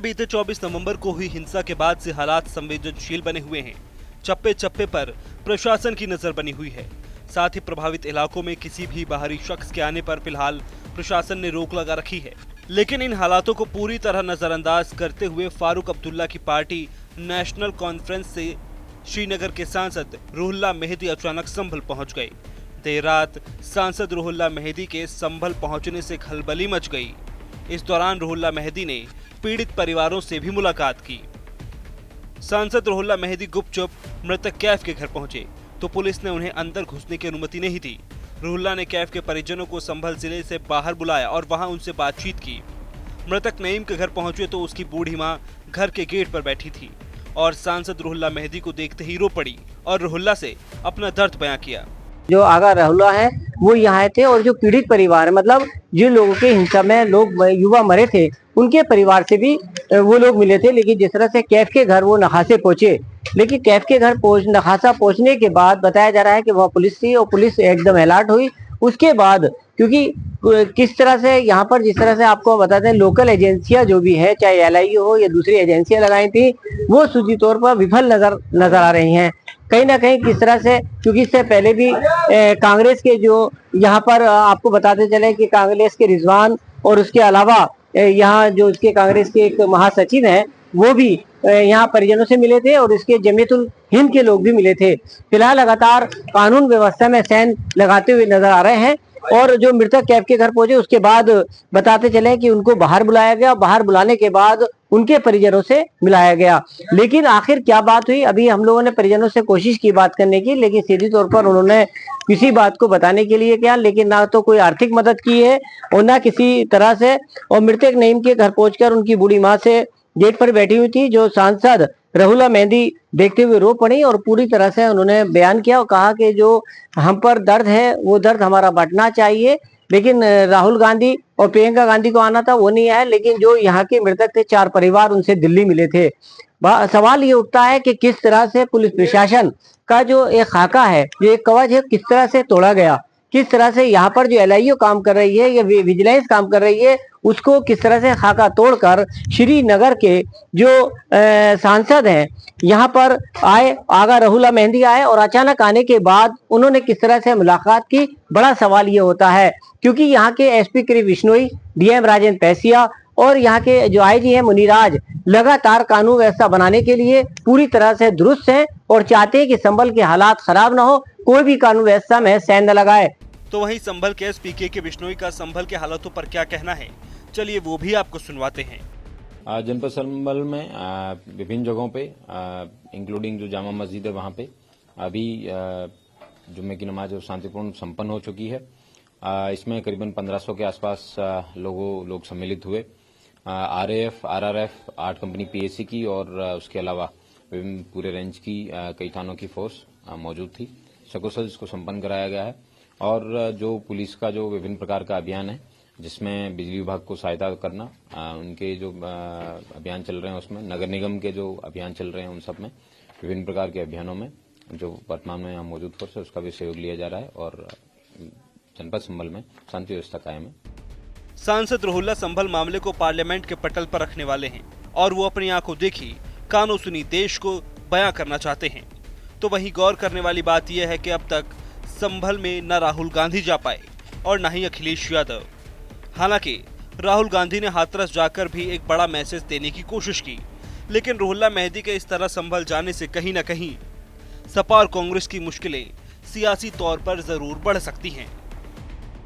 बीते 24 नवंबर को हुई हिंसा के बाद से हालात संवेदनशील बने हुए हैं। चप्पे चप्पे पर प्रशासन की नजर बनी हुई है। साथ ही प्रभावित इलाकों में किसी भी बाहरी शख्स के आने पर फिलहाल प्रशासन ने रोक लगा रखी है। लेकिन इन हालातों को पूरी तरह नजरअंदाज करते हुए फारूक अब्दुल्ला की पार्टी नेशनल कॉन्फ्रेंस से श्रीनगर के सांसद रुहुल्लाह मेहदी अचानक संभल पहुंच गए। देर रात सांसद रुहुल्लाह मेहदी के संभल पहुंचने से खलबली मच गई। इस दौरान रुहुल्लाह मेहदी ने पीड़ित परिवारों से भी मुलाकात की। सांसद रुहुल्लाह मेहदी गुपचुप मृतक कैफ के घर पहुंचे तो पुलिस ने उन्हें अंदर घुसने की अनुमति नहीं दी। रुहुल्लाह ने कैफ के परिजनों को संभल जिले से बाहर बुलाया और वहां उनसे बातचीत की। मृतक नईम के घर पहुंचे तो उसकी बूढ़ी मां घर के गेट पर बैठी थी और सांसद रुहुल्लाह मेहदी को देखते ही रो पड़ी और रुहुल्लाह से अपना दर्द बयां किया। जो आगा रुहुल्लाह है वो यहाँ थे और जो पीड़ित परिवार है, मतलब जिन लोगों के हिंसा में लोग युवा मरे थे उनके परिवार से भी वो लोग मिले थे। लेकिन जिस तरह से कैफ के घर वो नखासे पहुंचे, लेकिन कैफ के घर नखासा पहुंचने के बाद बताया जा रहा है कि वह पुलिस थी और पुलिस एकदम अलर्ट हुई। उसके बाद क्योंकि किस तरह से यहाँ पर जिस तरह से आपको बताते हैं लोकल एजेंसियां जो भी है, चाहे LIU हो या दूसरी एजेंसियां लगाई थी, वो सूझी तौर पर विफल नजर आ रही हैं। कहीं ना कहीं किस तरह से, क्योंकि इससे पहले भी कांग्रेस के जो यहाँ पर आपको बताते चले कि कांग्रेस के रिजवान और उसके अलावा यहाँ जो इसके कांग्रेस के एक महासचिव हैं वो भी यहाँ परिजनों से मिले थे और इसके जमीयतुल हिंद के लोग भी मिले थे। फिलहाल लगातार कानून व्यवस्था में सैन लगाते हुए नजर आ रहे हैं और जो मृतक कैफ के घर पहुंचे उसके बाद बताते चले कि उनको बाहर बुलाया गया। बाहर बुलाने के बाद उनके परिजनों से मिलाया गया। लेकिन आखिर क्या बात हुई, अभी हम लोगों ने परिजनों से कोशिश की बात करने की, लेकिन सीधी तौर पर उन्होंने किसी बात को बताने के लिए क्या, लेकिन ना तो कोई आर्थिक मदद की है और ना किसी तरह से। और मृतक नईम के घर पहुंचकर उनकी बूढ़ी माँ से गेट पर बैठी हुई थी जो सांसद रुहुल्लाह मेहदी देखते हुए रो पड़ी और पूरी तरह से उन्होंने बयान किया और कहा कि जो हम पर दर्द है वो दर्द हमारा बांटना चाहिए। लेकिन राहुल गांधी और प्रियंका गांधी को आना था, वो नहीं आया। लेकिन जो यहाँ के मृतक थे 4 परिवार उनसे दिल्ली मिले थे। सवाल ये उठता है कि किस तरह से पुलिस प्रशासन का जो एक खाका है, जो एक कवच है, किस तरह से तोड़ा गया, किस तरह से यहाँ पर जो LIU काम कर रही है या विजिलेंस काम कर रही है उसको किस तरह से खाका तोड़कर श्रीनगर के जो सांसद हैं यहाँ पर आए, आगा रुहुल्लाह मेहदी आए और अचानक आने के बाद उन्होंने किस तरह से मुलाकात की। बड़ा सवाल ये होता है क्योंकि यहाँ के SP किरीट बिश्नोई, DM राजेंद्र पैसिया और यहाँ के जो IG हैं मुनीराज लगातार कानून व्यवस्था बनाने के लिए पूरी तरह से दुरुस्त हैं और चाहते हैं कि संभल के हालात खराब ना हो, कोई भी कानून व्यवस्था में सैन न लगाए। तो वहीं संभल के SP के बिश्नोई का संभल के हालातों पर क्या कहना है, चलिए वो भी आपको सुनवाते हैं। जनपद संभल में विभिन्न जगहों पे इंक्लूडिंग जो जामा मस्जिद है वहाँ पे अभी जुम्मे की नमाज शांतिपूर्ण संपन्न हो चुकी है। इसमें करीबन 1500 के आसपास लोग सम्मिलित हुए। RAF, RRF, 8 कंपनी PAC की और उसके अलावा विभिन्न पूरे रेंज की कई थानों की फोर्स मौजूद थी। सकुशल इसको संपन्न कराया गया है और जो पुलिस का जो विभिन्न प्रकार का अभियान है जिसमें बिजली विभाग को सहायता करना, उनके जो अभियान चल रहे हैं उसमें, नगर निगम के जो अभियान चल रहे हैं उन सब में, विभिन्न प्रकार के अभियानों में जो वर्तमान में यहाँ मौजूद फोर्स है उसका भी सहयोग लिया जा रहा है और जनपद संभल में शांति व्यवस्था कायम है। सांसद रुहुल्लाह संभल मामले को पार्लियामेंट के पटल पर रखने वाले हैं और वो अपनी आंखों देखी कानों सुनी देश को बयां करना चाहते हैं। तो वहीं गौर करने वाली बात यह है कि अब तक संभल में न राहुल गांधी जा पाए और न ही अखिलेश यादव। हालांकि राहुल गांधी ने हाथरस जाकर भी एक बड़ा मैसेज देने की कोशिश की, लेकिन रुहुल्लाह मेहदी के इस तरह संभल जाने से कहीं न कहीं सपा और कांग्रेस की मुश्किलें सियासी तौर पर जरूर बढ़ सकती हैं।